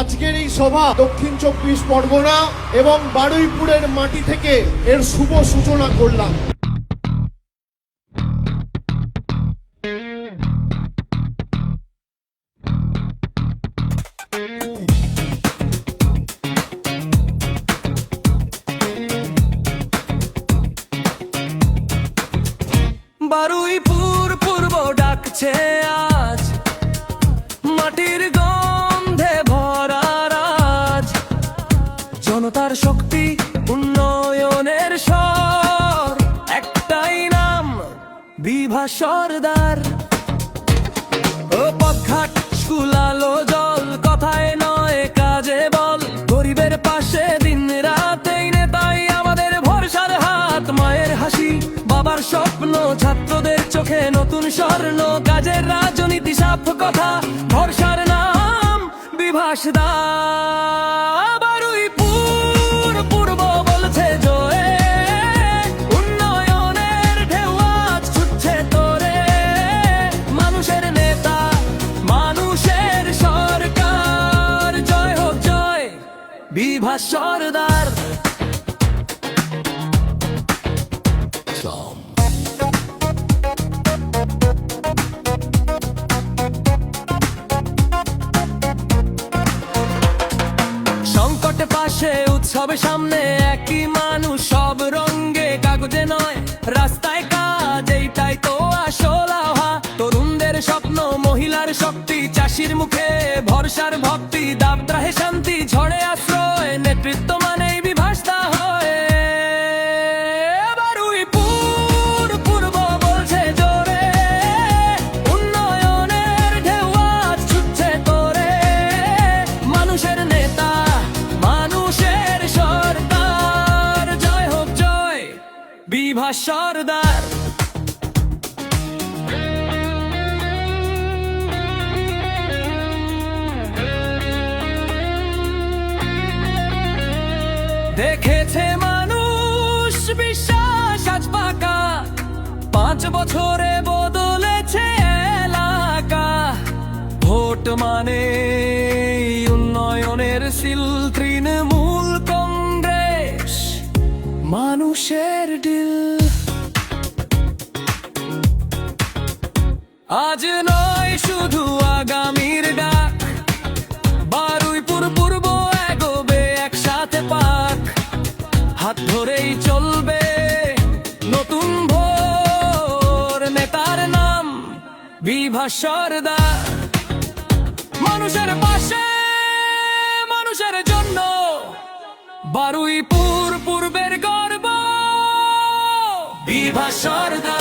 আজকের এই সভা দক্ষিণ 24 পরগনা এবং বারুইপুরের মাটি থেকে এর শুভ সূচনা করলাম। বারুইপুর পূর্ব ডাকছে আজ, মাটির গন্ধে ভরা রাজ, জনতার শক্তি উন্নয়নের স্বর, একটাই নাম বিভা সরদার। ও পথঘাট স্কুল আলো জল, কথায় নয় কাজে বল, গরিবের পাশে দিন রাতেই নেতাই আমাদের ভরসার হাত। মায়ের হাসি বাবার স্বপ্ন, ছাত্রদের চোখে নতুন স্বর্ণ, কাজের রাজনীতি সাফ কথা, ভরসার নাম বিভাস দা। বারুইপুর পূর্ব বলছে জয়ে, উন্নয়নের ঢেউ আজ ছুটছে তোরে, মানুষের নেতা মানুষের সরকার, জয় হোক জয় বিভাস সরদার। সংকটে পাশে উৎসবে সামনে, একই মানুষ সব রঙে, কাগজে নয় রাস্তায় কাজ, এইটাই তো আসল আহা। তরুণদের স্বপ্ন, মহিলার শক্তি, চাষির মুখে ভরসার ভক্তি, দাবদাহে শান্তি, ঝড়ে আশ্রয়, নেতৃত্ব মানেই বিভাস দা হয়। বারুইপুর পূর্ব বলছে জোরে, উন্নয়নের ঢেউ আজ ছুটছে তোরে, মানুষের নেতা মানুষের সরকার, জয় হোক জয় বিভাস সরদার। দেখেছে মানুষ বিশ্বাস আজ পাকা, 5 বছরে বদলেছে এলাকা। ভোট মানে উন্নয়নের সিল, তৃণমূল কংগ্রেস মানুষের ডিল। আজ নয় শুধু আগামীর ডাক, বারুইপুর পূর্ব এগোবে একসাথে পাক, হাত ধরেই চলবে নতুন ভোর, নেতার নাম বিভাস সরদার। মানুষের পাশে মানুষের জন্য, বারুইপুর পূর্বের গর্ব বিভাস সরদার।